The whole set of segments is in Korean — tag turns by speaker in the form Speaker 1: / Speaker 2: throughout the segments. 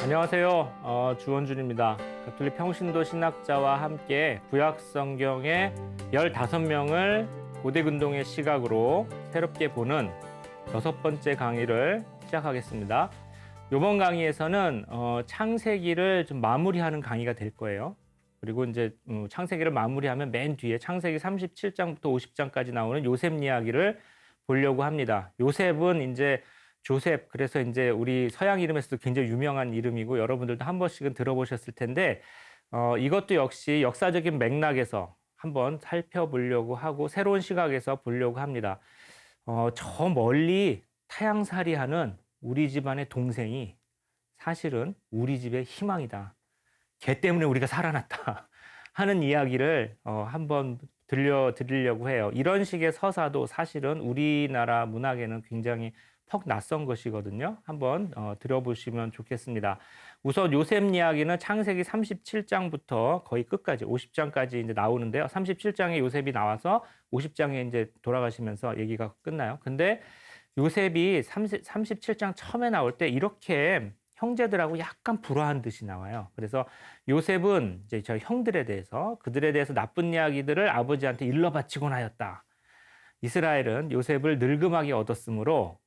Speaker 1: 안녕하세요. 주원준입니다. 가톨릭 평신도 신학자와 함께 구약 성경의 15명을 고대근동의 시각으로 새롭게 보는 6번째 강의를 시작하겠습니다. 이번 강의에서는 창세기를 좀 마무리하는 강의가 될 거예요. 그리고 이제 창세기를 마무리하면 맨 뒤에 창세기 37장부터 50장까지 나오는 요셉 이야기를 보려고 합니다. 요셉은 이제 조셉, 그래서 이제 우리 서양 이름에서도 굉장히 유명한 이름이고 여러분들도 한 번씩은 들어보셨을 텐데 이것도 역시 역사적인 맥락에서 한번 살펴보려고 하고 새로운 시각에서 보려고 합니다. 저 멀리 타향살이하는 우리 집안의 동생이 사실은 우리 집의 희망이다. 걔 때문에 우리가 살아났다 하는 이야기를 한번 들려드리려고 해요. 이런 식의 서사도 사실은 우리나라 문학에는 굉장히 퍽 낯선 것이거든요. 한번 들어보시면 좋겠습니다. 우선 요셉 이야기는 창세기 37장부터 거의 끝까지 50장까지 이제 나오는데요. 37장에 요셉이 나와서 50장에 이제 돌아가시면서 얘기가 끝나요. 근데 요셉이 37장 처음에 나올 때 이렇게 형제들하고 약간 불화한 듯이 나와요. 그래서 요셉은 이제 저 형들에 대해서 그들에 대해서 나쁜 이야기들을 아버지한테 일러 바치곤 하였다. 이스라엘은 요셉을 늙음하게 얻었으므로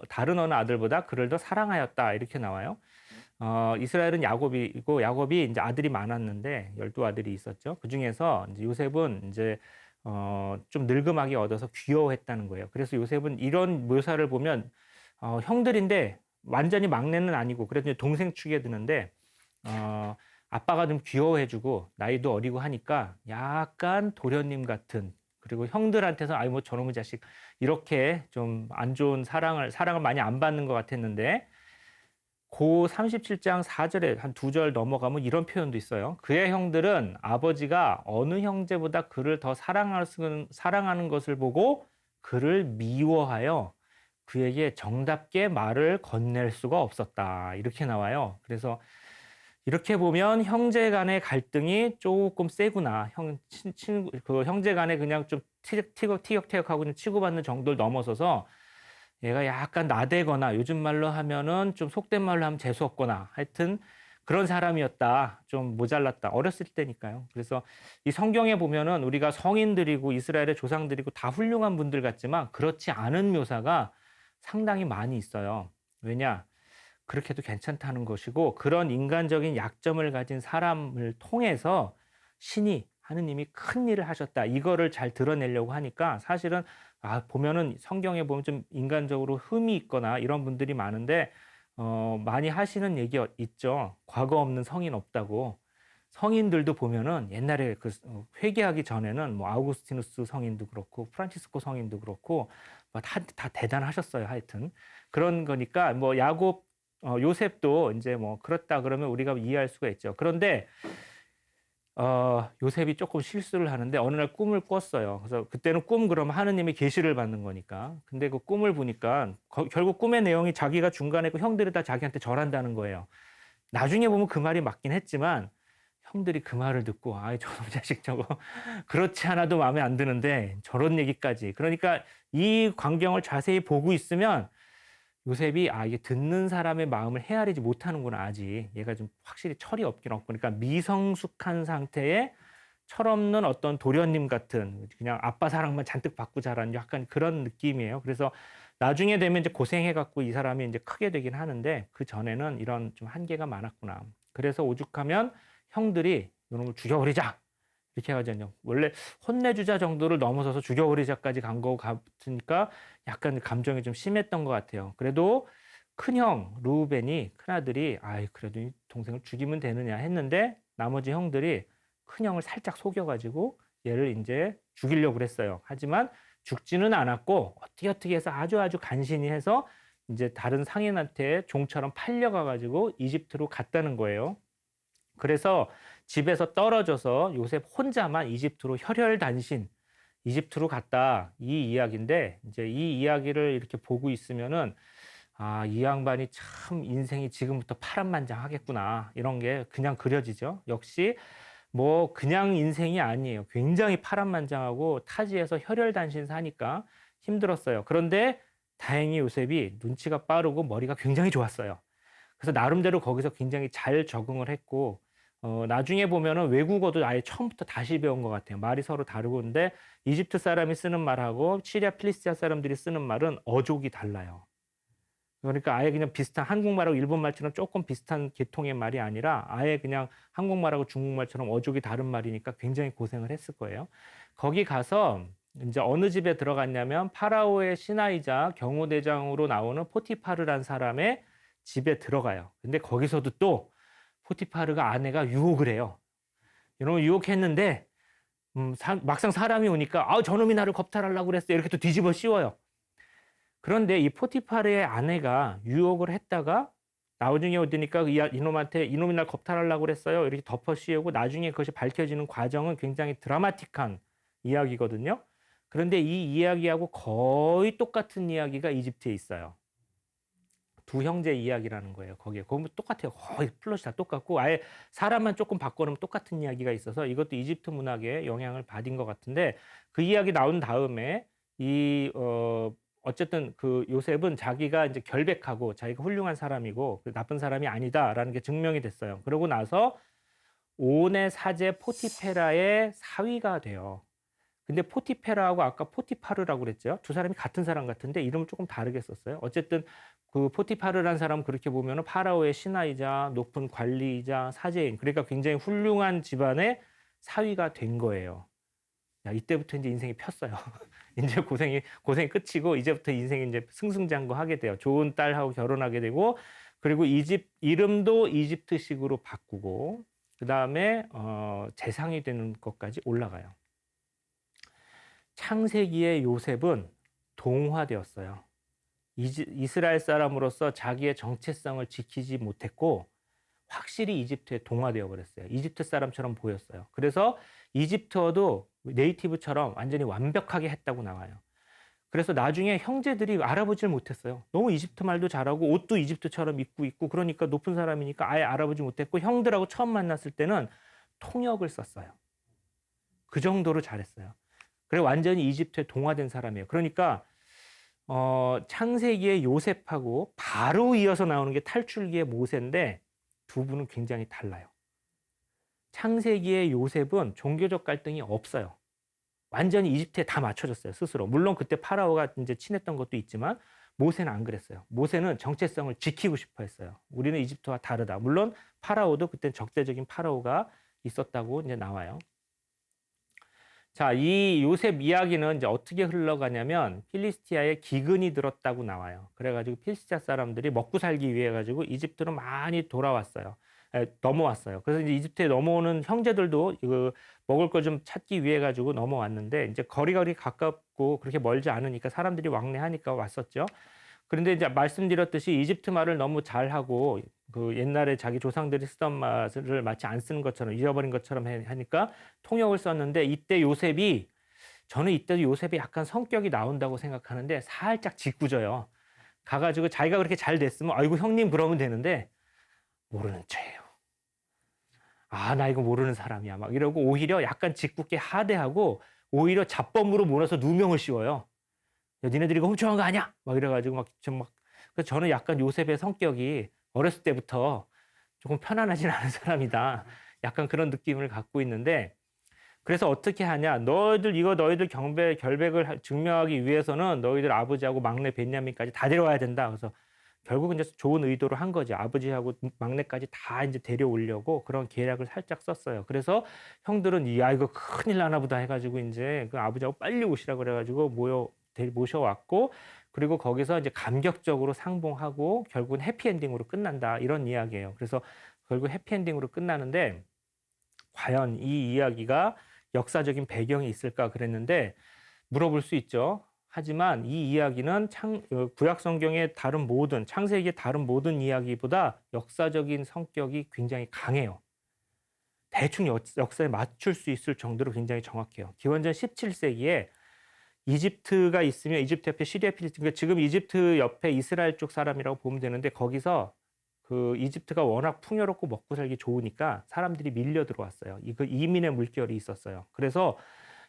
Speaker 1: 다른 어느 아들보다 그를 더 사랑하였다. 이렇게 나와요. 이스라엘은 야곱이고 야곱이 이제 아들이 많았는데 12아들이 있었죠. 그 중에서 이제 요셉은 이제 좀 늙음하게 얻어서 귀여워했다는 거예요. 그래서 요셉은 이런 묘사를 보면 형들인데 완전히 막내는 아니고 그래도 동생 축에 드는데 아빠가 좀 귀여워해주고 나이도 어리고 하니까 약간 도련님 같은, 그리고 형들한테서 아이 뭐 저놈의 자식 이렇게 좀 안 좋은 사랑을 많이 안 받는 것 같았는데 고 37장 4절에 한 2절 넘어가면 이런 표현도 있어요. 그의 형들은 아버지가 어느 형제보다 그를 더 사랑하는 것을 보고 그를 미워하여 그에게 정답게 말을 건넬 수가 없었다. 이렇게 나와요. 그래서 이렇게 보면 형제 간의 갈등이 조금 세구나. 그 형제 간에 그냥 좀 티격태격하고 그냥 치고받는 정도를 넘어서서 얘가 약간 나대거나 요즘 말로 하면은 좀 속된 말로 하면 재수없거나 하여튼 그런 사람이었다. 좀 모자랐다. 어렸을 때니까요. 그래서 이 성경에 보면은 우리가 성인들이고 이스라엘의 조상들이고 다 훌륭한 분들 같지만 그렇지 않은 묘사가 상당히 많이 있어요. 왜냐? 그렇게 해도 괜찮다는 것이고 그런 인간적인 약점을 가진 사람을 통해서 신이 하느님이 큰 일을 하셨다. 이거를 잘 드러내려고 하니까 사실은 보면은 성경에 보면 좀 인간적으로 흠이 있거나 이런 분들이 많은데 많이 하시는 얘기 있죠. 과거 없는 성인 없다고. 성인들도 보면은 옛날에 회개하기 전에는 뭐 아우구스티누스 성인도 그렇고 프란치스코 성인도 그렇고 다 대단하셨어요. 하여튼 그런 거니까 뭐 요셉도 이제 뭐 그렇다 그러면 우리가 이해할 수가 있죠. 그런데 요셉이 조금 실수를 하는데 어느 날 꿈을 꿨어요. 그래서 그때는 꿈 그러면 하느님의 계시를 받는 거니까. 근데 그 꿈을 보니까 결국 꿈의 내용이 자기가 중간에 그 형들이 다 자기한테 절한다는 거예요. 나중에 보면 그 말이 맞긴 했지만 형들이 그 말을 듣고 아이 저놈 자식 저거 그렇지 않아도 마음에 안 드는데 저런 얘기까지. 그러니까 이 광경을 자세히 보고 있으면 요셉이 이게 듣는 사람의 마음을 헤아리지 못하는구나. 아직 얘가 좀 확실히 철이 없긴 없고, 그러니까 미성숙한 상태에 철없는 어떤 도련님 같은 그냥 아빠 사랑만 잔뜩 받고 자란 약간 그런 느낌이에요. 그래서 나중에 되면 이제 고생해갖고 이 사람이 이제 크게 되긴 하는데 그 전에는 이런 좀 한계가 많았구나. 그래서 오죽하면 형들이 이놈을 죽여버리자 이렇게 해가지고 원래 혼내주자 정도를 넘어서서 죽여버리자까지 간 거 같으니까 약간 감정이 좀 심했던 것 같아요. 그래도 큰형 르우벤이, 큰아들이 그래도 이 동생을 죽이면 되느냐 했는데 나머지 형들이 큰형을 살짝 속여가지고 얘를 이제 죽이려고 그랬어요. 하지만 죽지는 않았고 어떻게 해서 아주 간신히 해서 이제 다른 상인한테 종처럼 팔려가가지고 이집트로 갔다는 거예요. 그래서 집에서 떨어져서 요셉 혼자만 이집트로 혈혈단신 이집트로 갔다, 이 이야기인데 이제 이 이야기를 이렇게 보고 있으면은 이 양반이 참 인생이 지금부터 파란만장하겠구나 이런 게 그냥 그려지죠. 역시 뭐 그냥 인생이 아니에요. 굉장히 파란만장하고 타지에서 혈혈단신 사니까 힘들었어요. 그런데 다행히 요셉이 눈치가 빠르고 머리가 굉장히 좋았어요. 그래서 나름대로 거기서 굉장히 잘 적응을 했고 나중에 보면은 외국어도 아예 처음부터 다시 배운 것 같아요. 말이 서로 다르고 근데 이집트 사람이 쓰는 말하고 시리아 필리스티아 사람들이 쓰는 말은 어족이 달라요. 그러니까 아예 그냥 비슷한 한국말하고 일본말처럼 조금 비슷한 계통의 말이 아니라 아예 그냥 한국말하고 중국말처럼 어족이 다른 말이니까 굉장히 고생을 했을 거예요. 거기 가서 이제 어느 집에 들어갔냐면 파라오의 신하이자 경호대장으로 나오는 포티파르란 사람의 집에 들어가요. 근데 거기서도 또 포티파르가 아내가 유혹을 해요. 이놈을 유혹했는데 막상 사람이 오니까 저놈이 나를 겁탈하려고 그랬어. 이렇게 또 뒤집어 씌워요. 그런데 이 포티파르의 아내가 유혹을 했다가 나중에 오니까 이놈한테 이놈이 날 겁탈하려고 그랬어요. 이렇게 덮어 씌우고 나중에 그것이 밝혀지는 과정은 굉장히 드라마틱한 이야기거든요. 그런데 이 이야기하고 거의 똑같은 이야기가 이집트에 있어요. 두 형제 이야기라는 거예요. 거기에 보면 똑같아요. 거의 플롯이 다 똑같고 아예 사람만 조금 바꿔놓으면 똑같은 이야기가 있어서 이것도 이집트 문학에 영향을 받은 것 같은데 그 이야기 나온 다음에 어쨌든 그 요셉은 자기가 이제 결백하고 자기가 훌륭한 사람이고 나쁜 사람이 아니다라는 게 증명이 됐어요. 그러고 나서 온의 사제 포티페라의 사위가 돼요. 근데 포티페라하고 아까 포티파르라고 그랬죠. 두 사람이 같은 사람 같은데 이름을 조금 다르게 썼어요. 어쨌든 그 포티파르라는 사람은 그렇게 보면은 파라오의 신하이자 높은 관리이자 사제인, 그러니까 굉장히 훌륭한 집안의 사위가 된 거예요. 야, 이때부터 이제 인생이 폈어요. 이제 고생이 끝이고 이제부터 인생이 이제 승승장구하게 돼요. 좋은 딸하고 결혼하게 되고 그리고 이름도 이집트식으로 바꾸고 그 다음에 재상이 되는 것까지 올라가요. 창세기의 요셉은 동화되었어요. 이스라엘 사람으로서 자기의 정체성을 지키지 못했고 확실히 이집트에 동화되어 버렸어요. 이집트 사람처럼 보였어요. 그래서 이집트어도 네이티브처럼 완전히 완벽하게 했다고 나와요. 그래서 나중에 형제들이 알아보질 못했어요. 너무 이집트 말도 잘하고 옷도 이집트처럼 입고 있고 그러니까 높은 사람이니까 아예 알아보지 못했고 형들하고 처음 만났을 때는 통역을 썼어요. 그 정도로 잘했어요. 그래 완전히 이집트에 동화된 사람이에요. 그러니까 창세기의 요셉하고 바로 이어서 나오는 게 탈출기의 모세인데 두 분은 굉장히 달라요. 창세기의 요셉은 종교적 갈등이 없어요. 완전히 이집트에 다 맞춰졌어요, 스스로. 물론 그때 파라오가 이제 친했던 것도 있지만 모세는 안 그랬어요. 모세는 정체성을 지키고 싶어 했어요. 우리는 이집트와 다르다. 물론 파라오도 그때 적대적인 파라오가 있었다고 이제 나와요. 자, 이 요셉 이야기는 이제 어떻게 흘러가냐면 필리스티아에 기근이 들었다고 나와요. 그래가지고 필리스티아 사람들이 먹고 살기 위해 가지고 이집트로 많이 돌아왔어요. 넘어왔어요. 그래서 이제 이집트에 넘어오는 형제들도 그 먹을 거 좀 찾기 위해 가지고 넘어왔는데 이제 거리가 가깝고 그렇게 멀지 않으니까 사람들이 왕래하니까 왔었죠. 그런데 이제 말씀드렸듯이 이집트 말을 너무 잘하고 그 옛날에 자기 조상들이 쓰던 말을 마치 안 쓰는 것처럼 잊어버린 것처럼 하니까 통역을 썼는데 저는 이때도 요셉이 약간 성격이 나온다고 생각하는데 살짝 짓궂어요. 가가지고 자기가 그렇게 잘 됐으면 아이고 형님 그러면 되는데 모르는 척해요. 나 이거 모르는 사람이야 막 이러고 오히려 약간 짓궂게 하대하고 오히려 잡범으로 몰아서 누명을 씌워요. 야, 니네들이 이거 훔쳐간 거 아니야? 막 이래가지고 그래서 저는 약간 요셉의 성격이 어렸을 때부터 조금 편안하진 않은 사람이다. 약간 그런 느낌을 갖고 있는데 그래서 어떻게 하냐? 너희들 결백을 증명하기 위해서는 너희들 아버지하고 막내 베냐민까지 다 데려와야 된다. 그래서 결국은 이제 좋은 의도로 한 거죠. 아버지하고 막내까지 다 이제 데려오려고 그런 계략을 살짝 썼어요. 그래서 형들은 이거 큰일 나나 보다 해가지고 이제 그 아버지하고 빨리 오시라고 그래가지고 모셔왔고 그리고 거기서 이제 감격적으로 상봉하고 결국은 해피엔딩으로 끝난다 이런 이야기예요. 그래서 결국 해피엔딩으로 끝나는데 과연 이 이야기가 역사적인 배경이 있을까 그랬는데 물어볼 수 있죠. 하지만 이 이야기는 구약 성경의 창세기의 다른 모든 이야기보다 역사적인 성격이 굉장히 강해요. 대충 역사에 맞출 수 있을 정도로 굉장히 정확해요. 기원전 17세기에 이집트가 있으면 이집트 옆에 시리아 필리스틴, 그러니까 지금 이집트 옆에 이스라엘 쪽 사람이라고 보면 되는데 거기서 그 이집트가 워낙 풍요롭고 먹고 살기 좋으니까 사람들이 밀려 들어왔어요. 이민의 물결이 있었어요. 그래서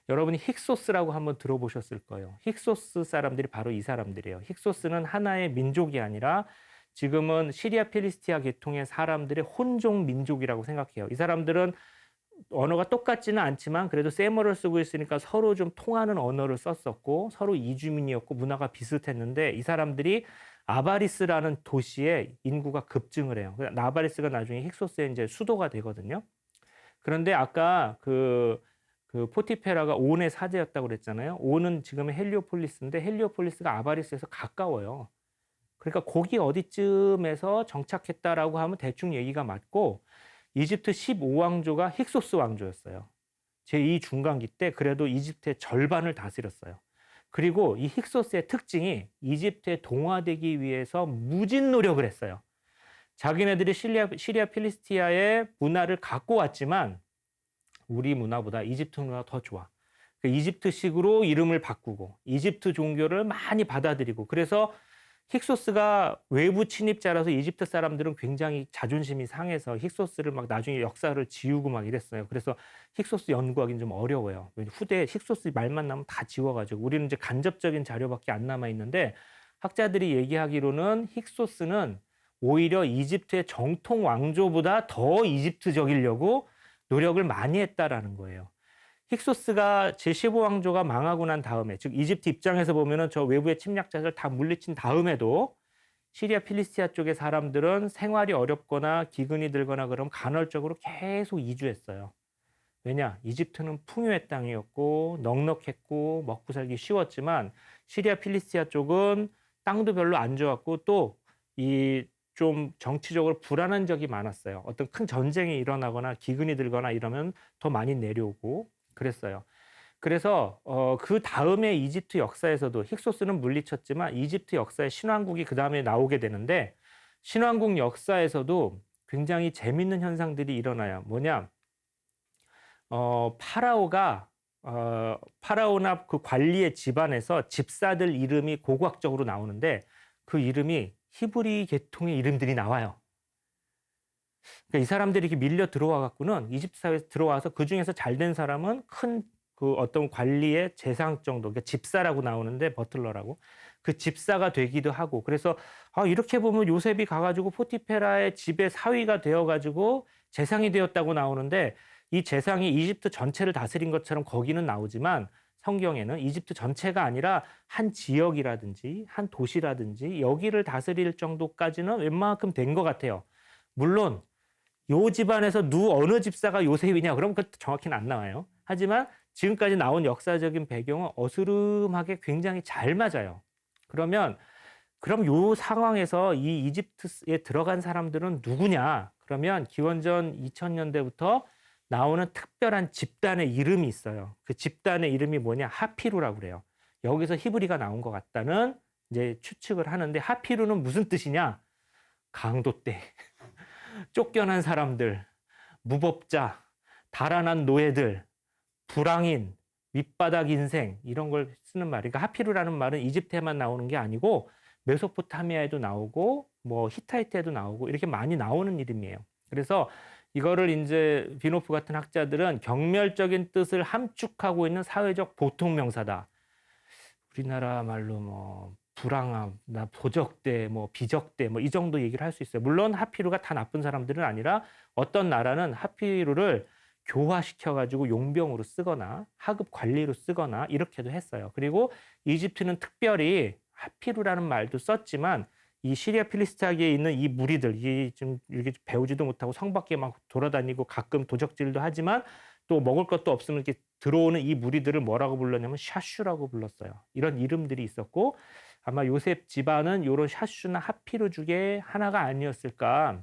Speaker 1: 여러분이 힉소스라고 한번 들어보셨을 거예요. 힉소스 사람들이 바로 이 사람들이에요. 힉소스는 하나의 민족이 아니라 지금은 시리아 필리스티아 계통의 사람들의 혼종 민족이라고 생각해요. 이 사람들은 언어가 똑같지는 않지만 그래도 세머를 쓰고 있으니까 서로 좀 통하는 언어를 썼었고 서로 이주민이었고 문화가 비슷했는데 이 사람들이 아바리스라는 도시에 인구가 급증을 해요. 아바리스가 나중에 힉소스의 이제 수도가 되거든요. 그런데 아까 그 포티페라가 온의 사제였다고 그랬잖아요. 온은 지금의 헬리오폴리스인데 헬리오폴리스가 아바리스에서 가까워요. 그러니까 거기 어디쯤에서 정착했다라고 하면 대충 얘기가 맞고 이집트 15왕조가 힉소스 왕조였어요. 제2 중간기 때 그래도 이집트의 절반을 다스렸어요. 그리고 이 힉소스의 특징이 이집트에 동화되기 위해서 무진 노력을 했어요. 자기네들이 시리아 필리스티아의 문화를 갖고 왔지만 우리 문화보다 이집트 문화가 더 좋아. 이집트식으로 이름을 바꾸고 이집트 종교를 많이 받아들이고 그래서 힉소스가 외부 침입자라서 이집트 사람들은 굉장히 자존심이 상해서 힉소스를 막 나중에 역사를 지우고 막 이랬어요. 그래서 힉소스 연구하기는 좀 어려워요. 후대에 힉소스 말만 나면 다 지워가지고 우리는 이제 간접적인 자료밖에 안 남아 있는데 학자들이 얘기하기로는 힉소스는 오히려 이집트의 정통 왕조보다 더 이집트적이려고 노력을 많이 했다라는 거예요. 힉소스가 제15왕조가 망하고 난 다음에, 즉 이집트 입장에서 보면은 저 외부의 침략자들 다 물리친 다음에도 시리아 필리스티아 쪽의 사람들은 생활이 어렵거나 기근이 들거나 그러면 간헐적으로 계속 이주했어요. 왜냐? 이집트는 풍요의 땅이었고 넉넉했고 먹고 살기 쉬웠지만 시리아 필리스티아 쪽은 땅도 별로 안 좋았고 또 이 좀 정치적으로 불안한 적이 많았어요. 어떤 큰 전쟁이 일어나거나 기근이 들거나 이러면 더 많이 내려오고 그랬어요. 그래서 그 다음에 이집트 역사에서도 힉소스는 물리쳤지만 이집트 역사의 신왕국이 그 다음에 나오게 되는데 신왕국 역사에서도 굉장히 재밌는 현상들이 일어나요. 뭐냐? 파라오나 그 관리의 집안에서 집사들 이름이 고고학적으로 나오는데 그 이름이 히브리 계통의 이름들이 나와요. 그러니까 이 사람들이 이렇게 밀려 들어와 갖고는 이집트 사회에 들어와서 그 중에서 잘된 사람은 큰 그 어떤 관리의 재상 정도, 그러니까 집사라고 나오는데 버틀러라고 그 집사가 되기도 하고 그래서 이렇게 보면 요셉이 가가지고 포티페라의 집의 사위가 되어가지고 재상이 되었다고 나오는데 이 재상이 이집트 전체를 다스린 것처럼 거기는 나오지만 성경에는 이집트 전체가 아니라 한 지역이라든지 한 도시라든지 여기를 다스릴 정도까지는 웬만큼 된 것 같아요. 물론 요 집안에서 어느 집사가 요셉이냐 그럼 그 정확히는 안 나와요. 하지만 지금까지 나온 역사적인 배경은 어스름하게 굉장히 잘 맞아요. 그럼 요 상황에서 이 이집트에 들어간 사람들은 누구냐? 그러면 기원전 2000년대부터 나오는 특별한 집단의 이름이 있어요. 그 집단의 이름이 뭐냐? 하피루라고 그래요. 여기서 히브리가 나온 것 같다는 이제 추측을 하는데 하피루는 무슨 뜻이냐? 강도 때 쫓겨난 사람들, 무법자, 달아난 노예들, 불황인, 밑바닥 인생 이런 걸 쓰는 말이니까 하피루라는 말은 이집트에만 나오는 게 아니고 메소포타미아에도 나오고 뭐 히타이트에도 나오고 이렇게 많이 나오는 이름이에요. 그래서 이거를 이제 비노프 같은 학자들은 경멸적인 뜻을 함축하고 있는 사회적 보통 명사다. 우리나라 말로 뭐 불황함, 도적대, 뭐 비적대, 뭐 이 정도 얘기를 할 수 있어요. 물론 하피루가 다 나쁜 사람들은 아니라 어떤 나라는 하피루를 교화시켜가지고 용병으로 쓰거나 하급 관리로 쓰거나 이렇게도 했어요. 그리고 이집트는 특별히 하피루라는 말도 썼지만 이 시리아 필리스타기에 있는 이 무리들, 이게 배우지도 못하고 성 밖에 막 돌아다니고 가끔 도적질도 하지만 또 먹을 것도 없으면 이렇게 들어오는 이 무리들을 뭐라고 불렀냐면 샤슈라고 불렀어요. 이런 이름들이 있었고 아마 요셉 집안은 이런 샤슈나 하피루 중에 하나가 아니었을까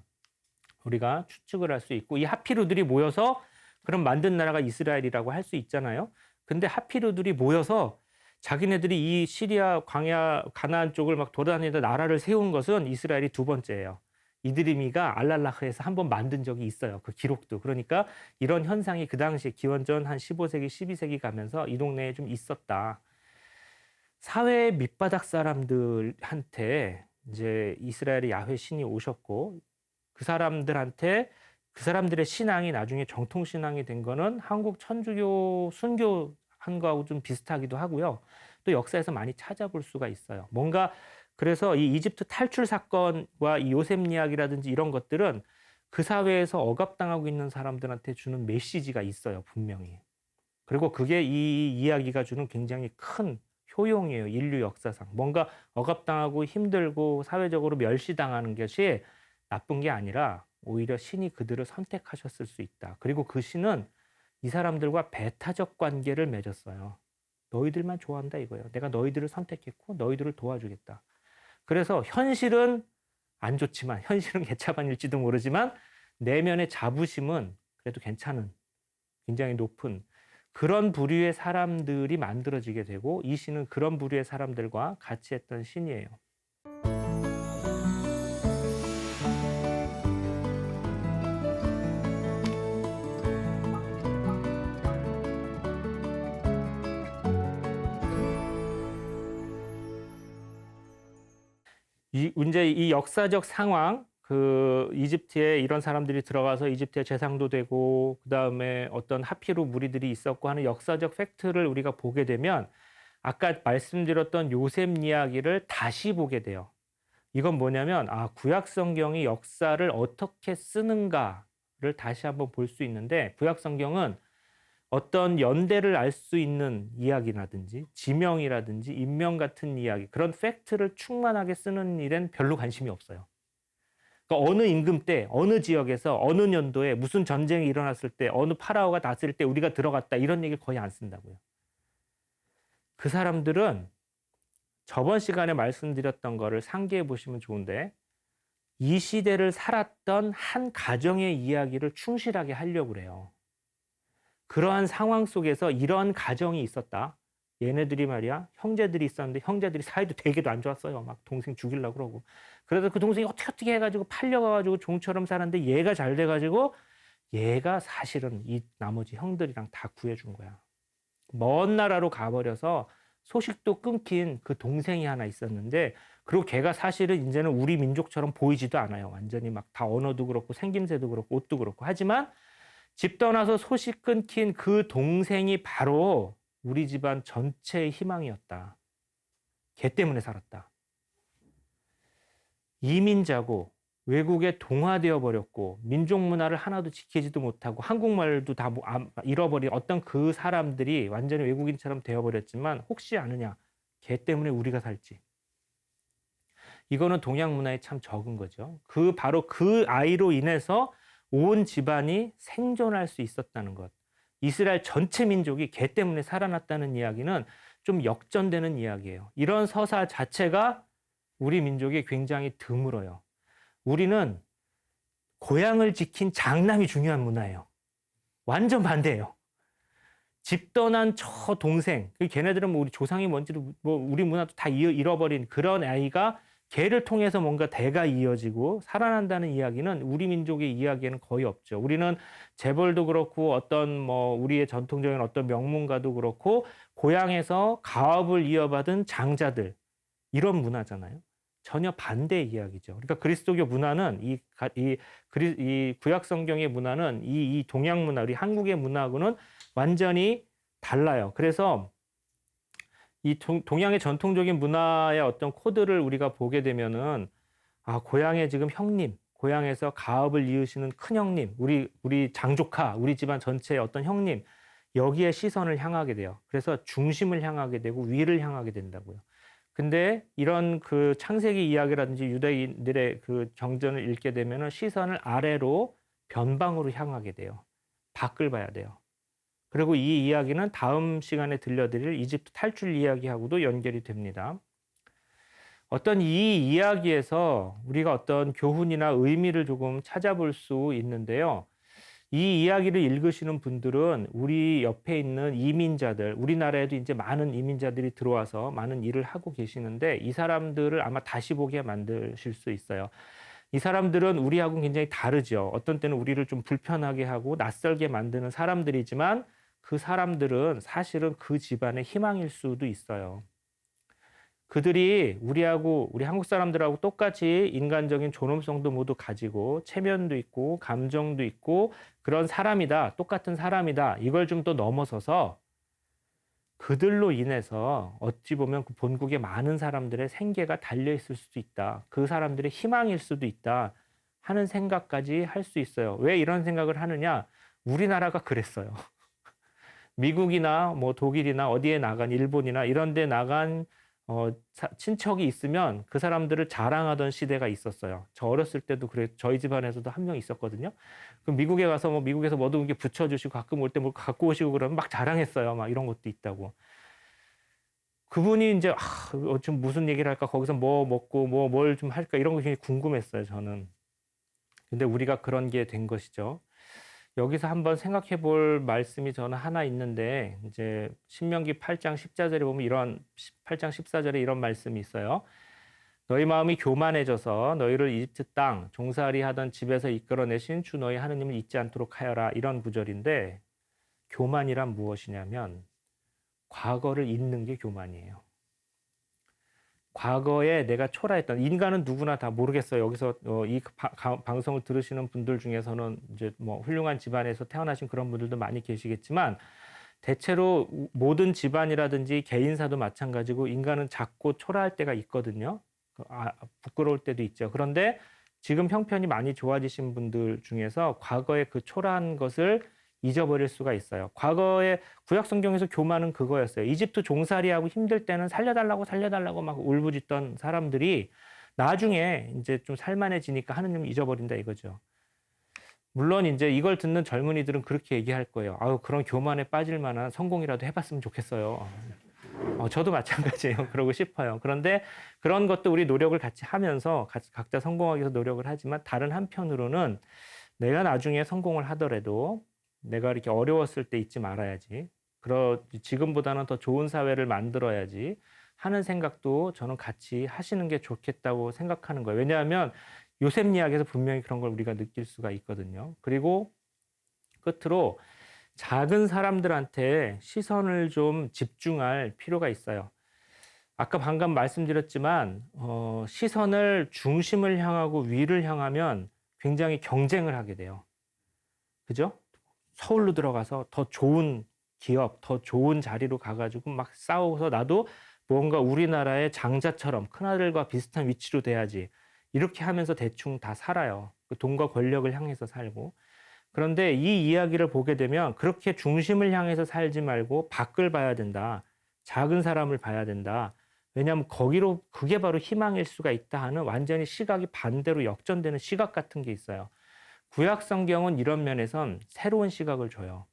Speaker 1: 우리가 추측을 할 수 있고 이 하피루들이 모여서 그럼 만든 나라가 이스라엘이라고 할 수 있잖아요. 근데 하피루들이 모여서 자기네들이 이 시리아 광야 가나안 쪽을 막 돌아다니다 나라를 세운 것은 이스라엘이 두 번째예요. 이드리미가 알랄라흐에서 한번 만든 적이 있어요. 그 기록도. 그러니까 이런 현상이 그 당시에 기원전 한 15세기, 12세기 가면서 이 동네에 좀 있었다. 사회 밑바닥 사람들한테 이제 이스라엘의 야훼 신이 오셨고 그 사람들한테 그 사람들의 신앙이 나중에 정통 신앙이 된 거는 한국 천주교 순교 한 거하고 좀 비슷하기도 하고요. 또 역사에서 많이 찾아볼 수가 있어요. 뭔가 그래서 이 이집트 탈출 사건과 이 요셉 이야기라든지 이런 것들은 그 사회에서 억압당하고 있는 사람들한테 주는 메시지가 있어요, 분명히. 그리고 그게 이 이야기가 주는 굉장히 큰 효용이에요, 인류 역사상. 뭔가 억압당하고 힘들고 사회적으로 멸시당하는 것이 나쁜 게 아니라 오히려 신이 그들을 선택하셨을 수 있다. 그리고 그 신은 이 사람들과 배타적 관계를 맺었어요. 너희들만 좋아한다 이거예요. 내가 너희들을 선택했고 너희들을 도와주겠다. 그래서 현실은 안 좋지만, 현실은 개차반일지도 모르지만 내면의 자부심은 그래도 괜찮은, 굉장히 높은 그런 부류의 사람들이 만들어지게 되고, 이 신은 그런 부류의 사람들과 같이 했던 신이에요. 이제 이 역사적 상황, 그 이집트에 이런 사람들이 들어가서 이집트에 제상도 되고 그다음에 어떤 하피루 무리들이 있었고 하는 역사적 팩트를 우리가 보게 되면 아까 말씀드렸던 요셉 이야기를 다시 보게 돼요. 이건 뭐냐면 구약 성경이 역사를 어떻게 쓰는가를 다시 한번 볼 수 있는데, 구약 성경은 어떤 연대를 알 수 있는 이야기라든지 지명이라든지 인명 같은 이야기, 그런 팩트를 충만하게 쓰는 일엔 별로 관심이 없어요. 그러니까 어느 임금 때, 어느 지역에서, 어느 년도에 무슨 전쟁이 일어났을 때, 어느 파라오가 다스릴 때 우리가 들어갔다, 이런 얘기를 거의 안 쓴다고요. 그 사람들은 저번 시간에 말씀드렸던 거를 상기해 보시면 좋은데, 이 시대를 살았던 한 가정의 이야기를 충실하게 하려고 그래요. 그러한 상황 속에서 이런 가정이 있었다. 얘네들이 말이야, 형제들이 있었는데 형제들이 사이도 되게도 안 좋았어요. 막 동생 죽이려고 그러고. 그래서 그 동생이 어떻게 해가지고 팔려가가지고 종처럼 살았는데 얘가 잘 돼가지고 얘가 사실은 이 나머지 형들이랑 다 구해준 거야. 먼 나라로 가버려서 소식도 끊긴 그 동생이 하나 있었는데, 그리고 걔가 사실은 이제는 우리 민족처럼 보이지도 않아요. 완전히 막 다 언어도 그렇고 생김새도 그렇고 옷도 그렇고. 하지만 집 떠나서 소식 끊긴 그 동생이 바로 우리 집안 전체의 희망이었다. 걔 때문에 살았다. 이민자고 외국에 동화되어 버렸고 민족 문화를 하나도 지키지도 못하고 한국말도 다 잃어버린 어떤 그 사람들이 완전히 외국인처럼 되어버렸지만, 혹시 아느냐, 걔 때문에 우리가 살지. 이거는 동양 문화에 참 적은 거죠. 바로 그 아이로 인해서 온 집안이 생존할 수 있었다는 것. 이스라엘 전체 민족이 걔 때문에 살아났다는 이야기는 좀 역전되는 이야기예요. 이런 서사 자체가 우리 민족이 굉장히 드물어요. 우리는 고향을 지킨 장남이 중요한 문화예요. 완전 반대예요. 집 떠난 저 동생, 걔네들은 뭐 우리 조상이 뭔지도 뭐 우리 문화도 다 잃어버린 그런 아이가 걔를 통해서 뭔가 대가 이어지고 살아난다는 이야기는 우리 민족의 이야기에는 거의 없죠. 우리는 재벌도 그렇고 어떤 뭐 우리의 전통적인 어떤 명문가도 그렇고 고향에서 가업을 이어받은 장자들, 이런 문화잖아요. 전혀 반대의 이야기죠. 그러니까 그리스도교 문화는 이 구약 성경의 문화는 이 동양 문화, 우리 한국의 문화하고는 완전히 달라요. 그래서 이 동양의 전통적인 문화의 어떤 코드를 우리가 보게 되면은 고향의 지금 형님, 고향에서 가업을 이으시는 큰 형님, 우리 장조카, 우리 집안 전체의 어떤 형님, 여기에 시선을 향하게 돼요. 그래서 중심을 향하게 되고 위를 향하게 된다고요. 근데 이런 그 창세기 이야기라든지 유대인들의 그 경전을 읽게 되면은 시선을 아래로 변방으로 향하게 돼요. 밖을 봐야 돼요. 그리고 이 이야기는 다음 시간에 들려드릴 이집트 탈출 이야기하고도 연결이 됩니다. 어떤 이 이야기에서 우리가 어떤 교훈이나 의미를 조금 찾아볼 수 있는데요. 이 이야기를 읽으시는 분들은 우리 옆에 있는 이민자들, 우리나라에도 이제 많은 이민자들이 들어와서 많은 일을 하고 계시는데, 이 사람들을 아마 다시 보게 만드실 수 있어요. 이 사람들은 우리하고는 굉장히 다르죠. 어떤 때는 우리를 좀 불편하게 하고 낯설게 만드는 사람들이지만, 그 사람들은 사실은 그 집안의 희망일 수도 있어요. 그들이 우리 한국 사람들하고 똑같이 인간적인 존엄성도 모두 가지고 체면도 있고 감정도 있고 그런 사람이다, 똑같은 사람이다, 이걸 좀 더 넘어서서 그들로 인해서 어찌 보면 그 본국의 많은 사람들의 생계가 달려 있을 수도 있다. 그 사람들의 희망일 수도 있다. 하는 생각까지 할 수 있어요. 왜 이런 생각을 하느냐? 우리나라가 그랬어요. 미국이나 뭐 독일이나 어디에 나간 일본이나 이런 데 나간 친척이 있으면 그 사람들을 자랑하던 시대가 있었어요. 저 어렸을 때도 그래 저희 집안에서도 한 명 있었거든요. 그럼 미국에 가서 뭐 미국에서 뭐도 이렇게 붙여주시고 가끔 올 때 뭐 갖고 오시고 그러면 막 자랑했어요. 막 이런 것도 있다고. 그분이 이제 좀 무슨 얘기를 할까 거기서 뭐 먹고 뭐 뭘 좀 할까 이런 거 굉장히 궁금했어요. 저는. 근데 우리가 그런 게 된 것이죠. 여기서 한번 생각해 볼 말씀이 저는 하나 있는데 이제 신명기 8장 10절에 보면 이런 8장 14절에 이런 말씀이 있어요. 너희 마음이 교만해져서 너희를 이집트 땅 종살이 하던 집에서 이끌어내신 주 너희 하느님을 잊지 않도록 하여라 이런 구절인데 교만이란 무엇이냐면 과거를 잊는 게 교만이에요. 과거에 내가 초라했던 인간은 누구나 다 모르겠어요. 여기서 이 방송을 들으시는 분들 중에서는 이제 뭐 훌륭한 집안에서 태어나신 그런 분들도 많이 계시겠지만 대체로 모든 집안이라든지 개인사도 마찬가지고 인간은 작고 초라할 때가 있거든요. 부끄러울 때도 있죠. 그런데 지금 형편이 많이 좋아지신 분들 중에서 과거의 그 초라한 것을 잊어버릴 수가 있어요. 과거에 구약 성경에서 교만은 그거였어요. 이집트 종살이하고 힘들 때는 살려달라고 막 울부짖던 사람들이 나중에 이제 좀 살만해지니까 하느님을 잊어버린다 이거죠. 물론 이제 이걸 듣는 젊은이들은 그렇게 얘기할 거예요. 아유, 그런 교만에 빠질 만한 성공이라도 해봤으면 좋겠어요. 저도 마찬가지예요. 그러고 싶어요. 그런데 그런 것도 우리 노력을 같이 하면서 각자 성공하기 위해서 노력을 하지만 다른 한편으로는 내가 나중에 성공을 하더라도 내가 이렇게 어려웠을 때 잊지 말아야지. 지금보다는 더 좋은 사회를 만들어야지 하는 생각도 저는 같이 하시는 게 좋겠다고 생각하는 거예요. 왜냐하면 요셉 이야기에서 분명히 그런 걸 우리가 느낄 수가 있거든요. 그리고 끝으로 작은 사람들한테 시선을 좀 집중할 필요가 있어요. 아까 방금 말씀드렸지만 시선을 중심을 향하고 위를 향하면 굉장히 경쟁을 하게 돼요. 그죠? 서울로 들어가서 더 좋은 기업, 더 좋은 자리로 가가지고 막 싸워서 나도 뭔가 우리나라의 장자처럼 큰아들과 비슷한 위치로 돼야지. 이렇게 하면서 대충 다 살아요. 그 돈과 권력을 향해서 살고. 그런데 이 이야기를 보게 되면 그렇게 중심을 향해서 살지 말고 밖을 봐야 된다. 작은 사람을 봐야 된다. 왜냐하면 거기로 그게 바로 희망일 수가 있다 하는 완전히 시각이 반대로 역전되는 시각 같은 게 있어요. 구약 성경은 이런 면에선 새로운 시각을 줘요.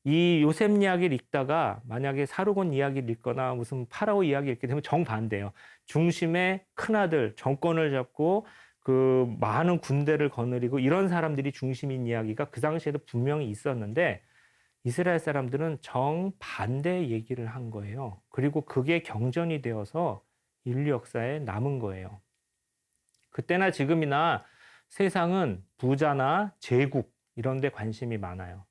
Speaker 1: 이 요셉 이야기를 읽다가 만약에 사르곤 이야기를 읽거나 무슨 파라오 이야기를 읽게 되면 정반대예요. 중심에 큰아들 정권을 잡고 그 많은 군대를 거느리고 이런 사람들이 중심인 이야기가 그 당시에도 분명히 있었는데 이스라엘 사람들은 정반대 얘기를 한 거예요. 그리고 그게 경전이 되어서 인류 역사에 남은 거예요. 그때나 지금이나 세상은 부자나 제국 이런 데 관심이 많아요.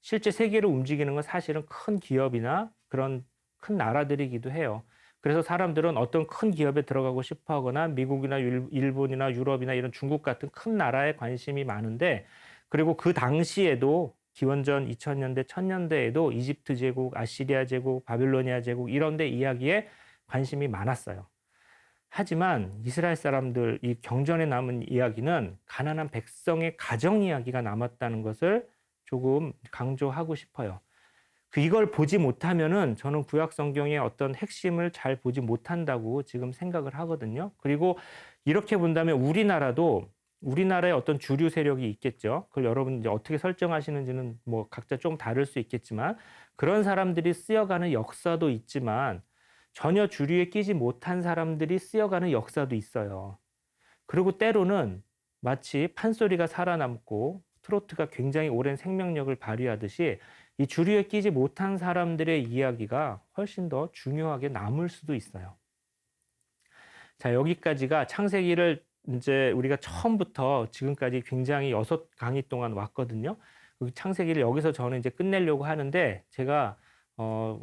Speaker 1: 실제 세계를 움직이는 건 사실은 큰 기업이나 그런 큰 나라들이기도 해요. 그래서 사람들은 어떤 큰 기업에 들어가고 싶어 하거나 미국이나 일본이나 유럽이나 이런 중국 같은 큰 나라에 관심이 많은데 그리고 그 당시에도 기원전 2000년대, 1000년대에도 이집트 제국, 아시리아 제국, 바빌로니아 제국 이런 데 이야기에 관심이 많았어요. 하지만 이스라엘 사람들 이 경전에 남은 이야기는 가난한 백성의 가정 이야기가 남았다는 것을 조금 강조하고 싶어요. 이걸 보지 못하면은 저는 구약 성경의 어떤 핵심을 잘 보지 못한다고 지금 생각을 하거든요. 그리고 이렇게 본다면 우리나라의 어떤 주류 세력이 있겠죠. 그걸 여러분 이제 어떻게 설정하시는지는 뭐 각자 좀 다를 수 있겠지만 그런 사람들이 쓰여가는 역사도 있지만 전혀 주류에 끼지 못한 사람들이 쓰여가는 역사도 있어요. 그리고 때로는 마치 판소리가 살아남고 트로트가 굉장히 오랜 생명력을 발휘하듯이 이 주류에 끼지 못한 사람들의 이야기가 훨씬 더 중요하게 남을 수도 있어요. 자, 여기까지가 창세기를 이제 우리가 처음부터 지금까지 굉장히 6강의 동안 왔거든요. 창세기를 여기서 저는 이제 끝내려고 하는데 제가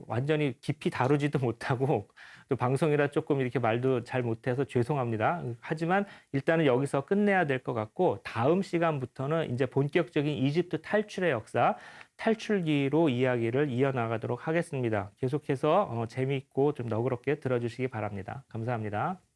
Speaker 1: 완전히 깊이 다루지도 못하고 또 방송이라 조금 이렇게 말도 잘 못해서 죄송합니다. 하지만 일단은 여기서 끝내야 될 것 같고 다음 시간부터는 이제 본격적인 이집트 탈출의 역사, 탈출기로 이야기를 이어나가도록 하겠습니다. 계속해서 재미있고 좀 너그럽게 들어주시기 바랍니다. 감사합니다.